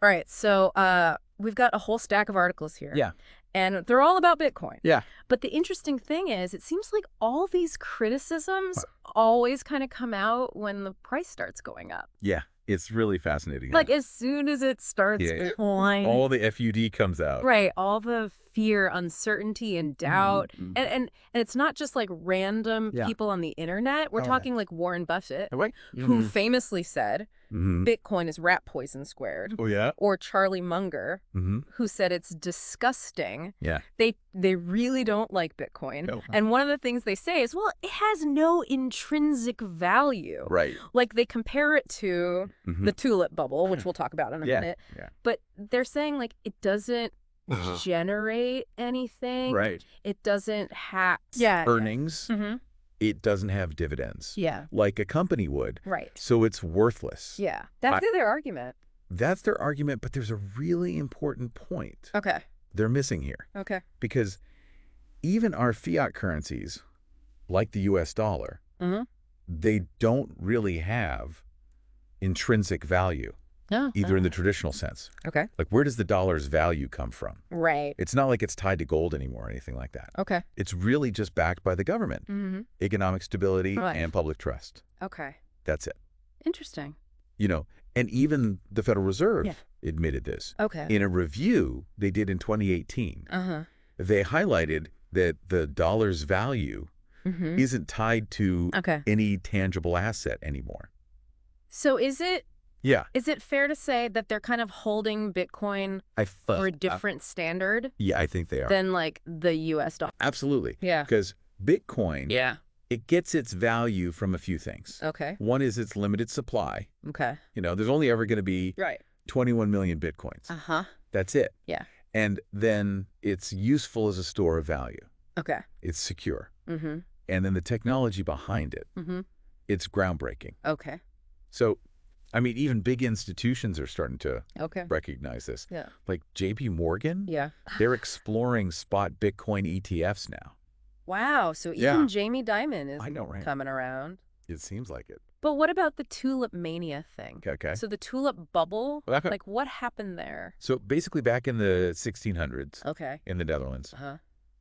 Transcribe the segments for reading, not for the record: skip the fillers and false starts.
All right, so we've got a whole stack of articles here. Yeah. And they're all about Bitcoin. Yeah. But the interesting thing is, it seems like all these criticisms always kind of come out when the price starts going up. Yeah. It's really fascinating. Like, as soon as it starts flying. All the FUD comes out. Right. All the fear, uncertainty, and doubt. And it's not just like random people on the internet. We're talking like Warren Buffett, who famously said, Bitcoin is rat poison squared. Oh, yeah? Or Charlie Munger, who said it's disgusting. Yeah. They really don't like Bitcoin. No. And one of the things they say is, well, it has no intrinsic value. Right. Like, they compare it to the tulip bubble, which we'll talk about in a minute. Yeah. But they're saying, like, it doesn't generate anything. Right. It doesn't have earnings. It doesn't have dividends. Yeah. Like a company would. Right. So it's worthless. Yeah. That's their argument. That's their argument, but there's a really important point Okay. they're missing here. Okay. Because even our fiat currencies, like the US dollar, they don't really have intrinsic value, either in the traditional sense. Okay. Like, where does the dollar's value come from? Right. It's not like it's tied to gold anymore or anything like that. Okay. It's really just backed by the government, economic stability, and public trust. Okay. That's it. Interesting. You know, and even the Federal Reserve admitted this. Okay. In a review they did in 2018, they highlighted that the dollar's value isn't tied to any tangible asset anymore. So is it Yeah. Is it fair to say that they're kind of holding Bitcoin for a different standard? Yeah, I think they are. Than like the US dollar? Absolutely. Yeah. Because Bitcoin, it gets its value from a few things. Okay. One is its limited supply. Okay. You know, there's only ever going to be 21 million Bitcoins. That's it. Yeah. And then it's useful as a store of value. Okay. It's secure. And then the technology behind it, it's groundbreaking. Okay. So, I mean, even big institutions are starting to recognize this. Yeah. Like JP Morgan, Yeah. they're exploring spot Bitcoin ETFs now. Wow. So even Jamie Dimon is coming around. It seems like it. But what about the tulip mania thing? Okay. So the tulip bubble, like what happened there? So basically back in the 1600s in the Netherlands,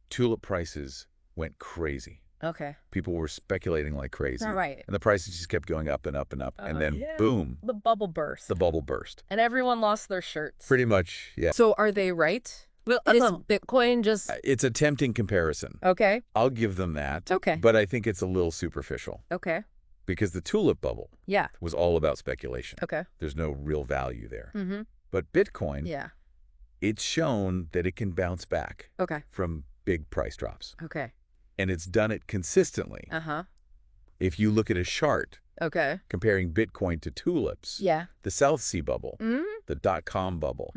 tulip prices went crazy. Okay. People were speculating like crazy. Right. And the prices just kept going up and up and up. And then boom. The bubble burst. The bubble burst. And everyone lost their shirts. Pretty much, yeah. So are they right? Well, is Bitcoin just... It's a tempting comparison. Okay. I'll give them that. Okay. But I think it's a little superficial. Okay. Because the tulip bubble was all about speculation. Okay. There's no real value there. But Bitcoin, it's shown that it can bounce back from big price drops. Okay. And it's done it consistently. If you look at a chart comparing Bitcoin to tulips, the South Sea bubble, the .com bubble,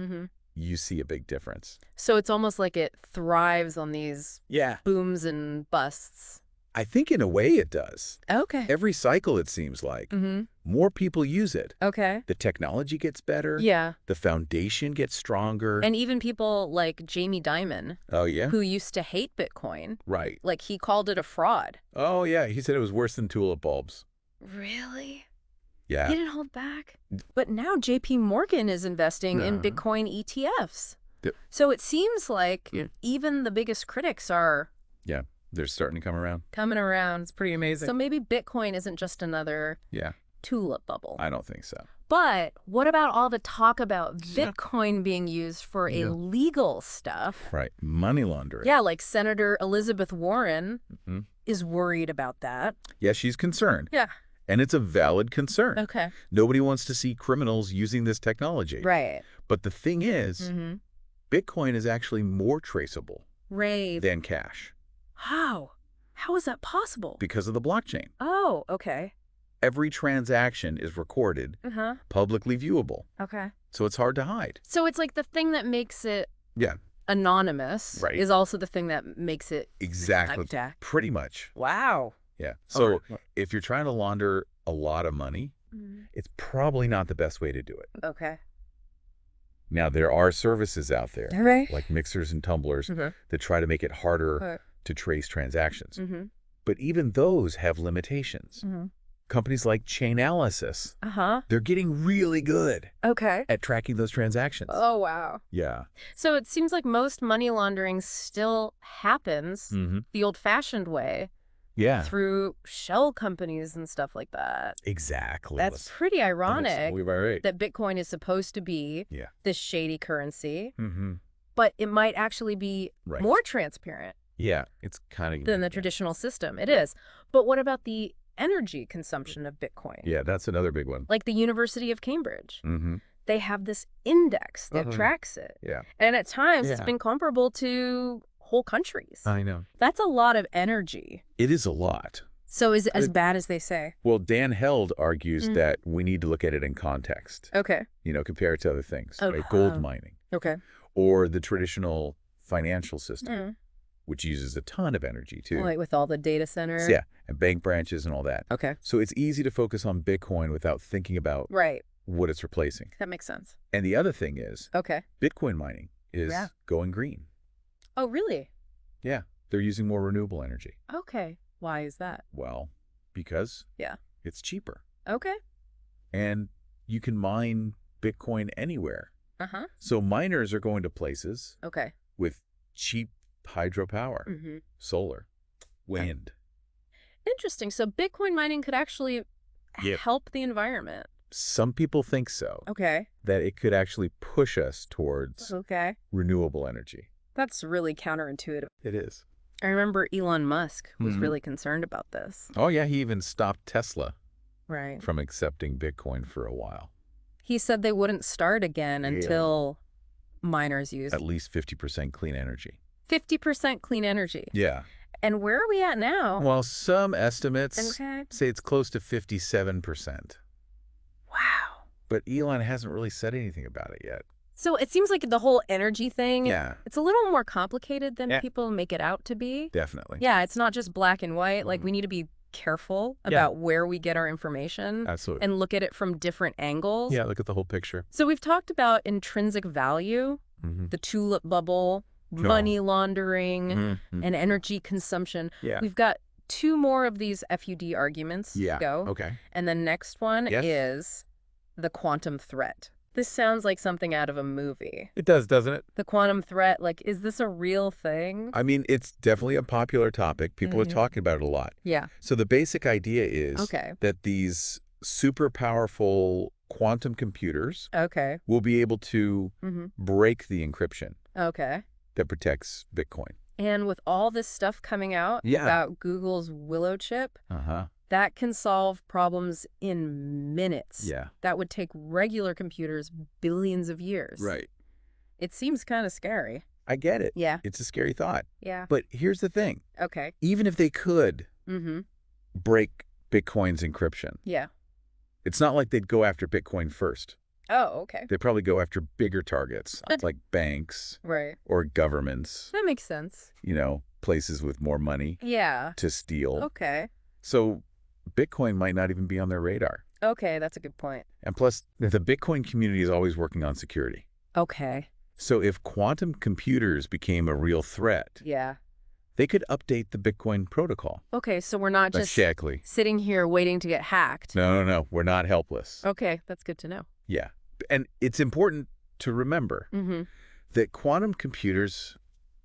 you see a big difference. So it's almost like it thrives on these booms and busts. I think in a way it does. Okay. Every cycle, it seems like, more people use it. Okay. The technology gets better. Yeah. The foundation gets stronger. And even people like Jamie Dimon. Oh, yeah? Who used to hate Bitcoin. Right. Like he called it a fraud. Oh, yeah. He said it was worse than tulip bulbs. Really? Yeah. He didn't hold back? But now JP Morgan is investing in Bitcoin ETFs. So it seems like even the biggest critics are... Yeah. They're starting to come around. Coming around. It's pretty amazing. So maybe Bitcoin isn't just another tulip bubble. I don't think so. But what about all the talk about Bitcoin being used for illegal stuff? Right. Money laundering. Yeah, like Senator Elizabeth Warren is worried about that. Yeah, she's concerned. Yeah. And it's a valid concern. Okay. Nobody wants to see criminals using this technology. Right. But the thing is, Bitcoin is actually more traceable than cash. How? How is that possible? Because of the blockchain. Oh, okay. Every transaction is recorded, publicly viewable. Okay. So it's hard to hide. So it's like the thing that makes it anonymous is also the thing that makes it exactly pretty much. Wow. Yeah. So if you're trying to launder a lot of money, it's probably not the best way to do it. Okay. Now, there are services out there, like mixers and tumblers, that try to make it harder to trace transactions. But even those have limitations. companies like Chainalysis, they're getting really good at tracking those transactions. Oh, wow. Yeah. So it seems like most money laundering still happens the old-fashioned way. Yeah. Through shell companies and stuff like that. Exactly. That's pretty ironic right. that Bitcoin is supposed to be this shady currency, but it might actually be more transparent. Yeah, it's kind of than the traditional system. It is. But what about the energy consumption of Bitcoin? Yeah, that's another big one. Like the University of Cambridge. They have this index that tracks it. Yeah. And at times it's been comparable to whole countries. I know. That's a lot of energy. It is a lot. So is it as bad as they say? Well, Dan Held argues that we need to look at it in context. Okay. You know, compare it to other things, like gold mining. Okay. Or the traditional financial system, which uses a ton of energy too. Like with all the data centers. Yeah, and bank branches and all that. Okay. So it's easy to focus on Bitcoin without thinking about what it's replacing. That makes sense. And the other thing is, Bitcoin mining is going green. Oh, really? Yeah, they're using more renewable energy. Okay. Why is that? Well, because it's cheaper. Okay. And you can mine Bitcoin anywhere. So miners are going to places with cheap hydropower, solar, wind. Interesting. So Bitcoin mining could actually help the environment. Some people think so. Okay. That it could actually push us towards renewable energy. That's really counterintuitive. It is. I remember Elon Musk was really concerned about this. Oh, yeah. He even stopped Tesla from accepting Bitcoin for a while. He said they wouldn't start again until miners use at least 50% clean energy. 50% clean energy? Yeah. And where are we at now? Well, some estimates say it's close to 57%. Wow. But Elon hasn't really said anything about it yet. So it seems like the whole energy thing, it's a little more complicated than people make it out to be. Definitely. Yeah, it's not just black and white. Like, we need to be careful about where we get our information. Absolutely. And look at it from different angles. Yeah, look at the whole picture. So we've talked about intrinsic value, the tulip bubble, money laundering, and energy consumption. Yeah. We've got 2 more of these FUD arguments to go. Okay. And the next one is the quantum threat. This sounds like something out of a movie. It does, doesn't it? The quantum threat, like, is this a real thing? I mean, it's definitely a popular topic. People are talking about it a lot. Yeah. So the basic idea is that these super powerful quantum computers will be able to break the encryption that protects Bitcoin. And with all this stuff coming out about Google's Willow chip, that can solve problems in minutes. Yeah. That would take regular computers billions of years. Right. It seems kind of scary. I get it. Yeah. It's a scary thought. Yeah. But here's the thing. Okay. Even if they could break Bitcoin's encryption, it's not like they'd go after Bitcoin first. Oh, okay. They'd probably go after bigger targets, like banks or governments. That makes sense. You know, places with more money to steal. Okay. So Bitcoin might not even be on their radar. Okay, that's a good point. And plus, the Bitcoin community is always working on security. Okay. So if quantum computers became a real threat, they could update the Bitcoin protocol. Okay, so we're not just Exactly. sitting here waiting to get hacked. No. We're not helpless. Okay, that's good to know. Yeah. And it's important to remember that quantum computers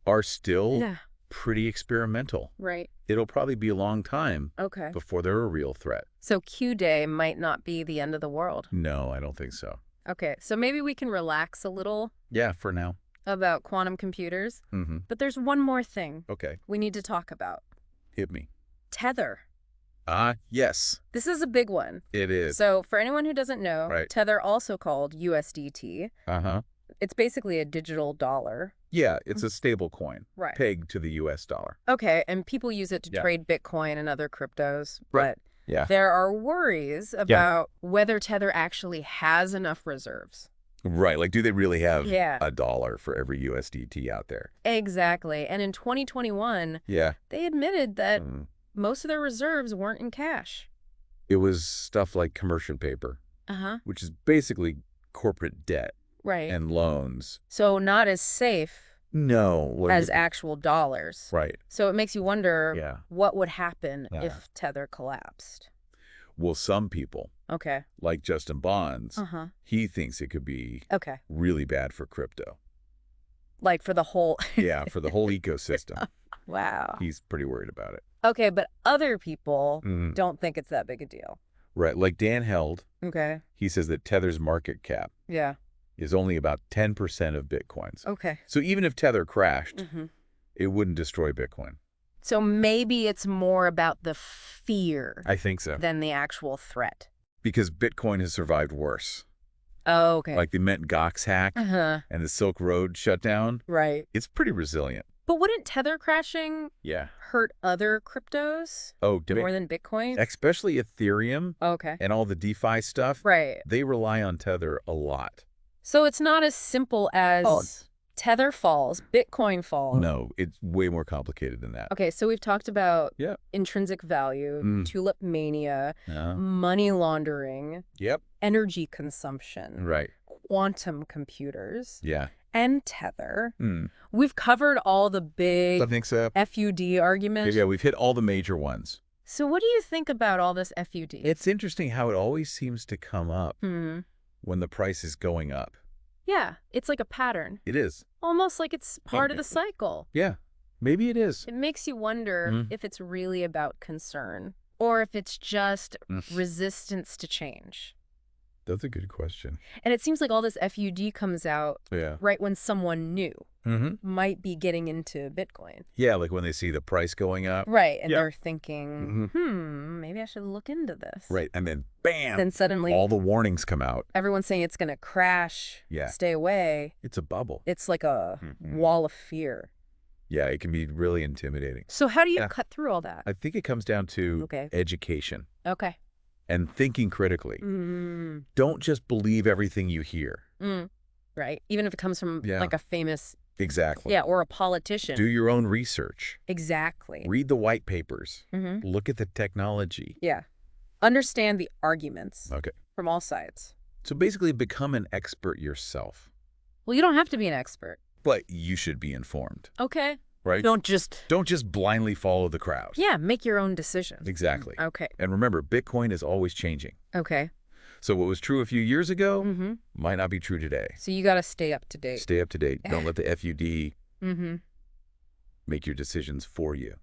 are still pretty experimental. Right. It'll probably be a long time before they're a real threat. So Q-Day might not be the end of the world. No, I don't think so. Okay, so maybe we can relax a little. Yeah, for now. About quantum computers. But there's one more thing we need to talk about. Hit me. Tether. Yes. This is a big one. It is. So for anyone who doesn't know, Tether, also called USDT, it's basically a digital dollar. Yeah, it's a stable coin pegged to the US dollar. Okay, and people use it to trade Bitcoin and other cryptos. Right. But there are worries about whether Tether actually has enough reserves. Right. Like, do they really have a dollar for every USDT out there? Exactly. And in 2021, they admitted that most of their reserves weren't in cash. It was stuff like commercial paper, which is basically corporate debt and loans. So not as safe as actual dollars. Right. So it makes you wonder what would happen if Tether collapsed. Well, some people, like Justin Bonds, he thinks it could be really bad for crypto. Like for the whole... Yeah, for the whole ecosystem. Wow. He's pretty worried about it. Okay, but other people don't think it's that big a deal. Right, like Dan Held. Okay. He says that Tether's market cap is only about 10% of Bitcoin's. Okay. So even if Tether crashed, it wouldn't destroy Bitcoin. So maybe it's more about the fear. I think so. Than the actual threat. Because Bitcoin has survived worse. Oh, okay. Like the Mt. Gox hack and the Silk Road shutdown. Right. It's pretty resilient. But wouldn't Tether crashing hurt other cryptos more than Bitcoin? Especially Ethereum and all the DeFi stuff. Right. They rely on Tether a lot. So it's not as simple as Tether falls, Bitcoin falls. No, it's way more complicated than that. Okay, so we've talked about intrinsic value, tulip mania, money laundering, energy consumption, quantum computers, and Tether. We've covered all the big FUD arguments. Yeah, we've hit all the major ones. So what do you think about all this FUD? It's interesting how it always seems to come up when the price is going up. Yeah, it's like a pattern. It is. Almost like it's part of the cycle. Yeah, maybe it is. It makes you wonder if it's really about concern or if it's just resistance to change. That's a good question. And it seems like all this FUD comes out right when someone new might be getting into Bitcoin. Yeah, like when they see the price going up. Right, and they're thinking, maybe I should look into this. Right, and then bam! Then suddenly all the warnings come out. Everyone's saying it's going to crash, stay away. It's a bubble. It's like a wall of fear. Yeah, it can be really intimidating. So how do you cut through all that? I think it comes down to education. Okay. And thinking critically. Don't just believe everything you hear. Right. Even if it comes from like a famous... Exactly. Yeah, or a politician. Do your own research. Exactly. Read the white papers. Look at the technology. Yeah. Understand the arguments from all sides. So basically become an expert yourself. Well, you don't have to be an expert. But you should be informed. Okay. Right? Don't just blindly follow the crowd. Yeah, make your own decisions. Exactly. Okay. And remember, Bitcoin is always changing. Okay. So what was true a few years ago might not be true today. So you got to stay up to date. Stay up to date. Don't let the FUD make your decisions for you.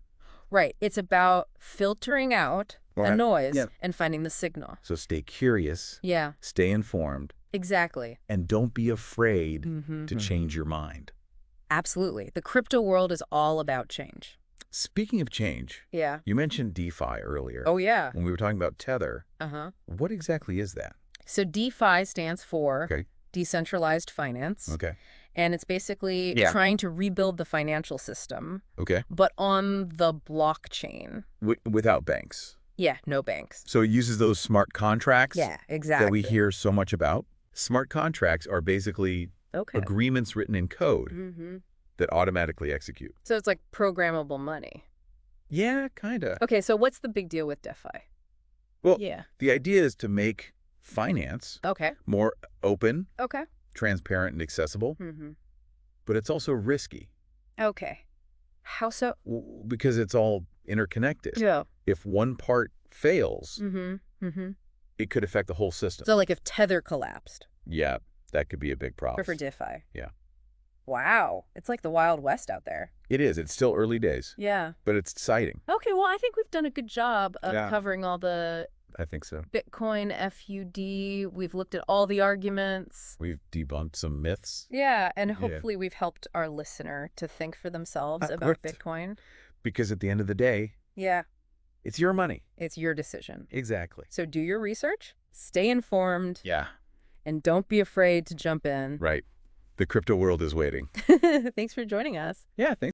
Right. It's about filtering out the noise and finding the signal. So stay curious. Yeah. Stay informed. Exactly. And don't be afraid to change your mind. Absolutely. The crypto world is all about change. Speaking of change, you mentioned DeFi earlier. Oh, yeah. When we were talking about Tether. What exactly is that? So DeFi stands for decentralized finance. Okay. And it's basically trying to rebuild the financial system. Okay. But on the blockchain. Without banks. Yeah, no banks. So it uses those smart contracts. Yeah, exactly. That we hear so much about. Smart contracts are basically agreements written in code that automatically execute. So it's like programmable money. Yeah, kind of. Okay, so what's the big deal with DeFi? Well, the idea is to make finance more open, transparent, and accessible. But it's also risky. Okay. How so? Because it's all interconnected. Yeah. If one part fails, it could affect the whole system. So like if Tether collapsed. Yeah, that could be a big problem. For DeFi. Yeah. Wow. It's like the Wild West out there. It is. It's still early days. Yeah. But it's exciting. Okay, well, I think we've done a good job of covering all the I think so. Bitcoin, FUD. We've looked at all the arguments. We've debunked some myths. Yeah, and hopefully we've helped our listener to think for themselves about Bitcoin. Because at the end of the day, it's your money. It's your decision. Exactly. So do your research, stay informed. Yeah. And don't be afraid to jump in. Right. The crypto world is waiting. Thanks for joining us. Yeah, thanks.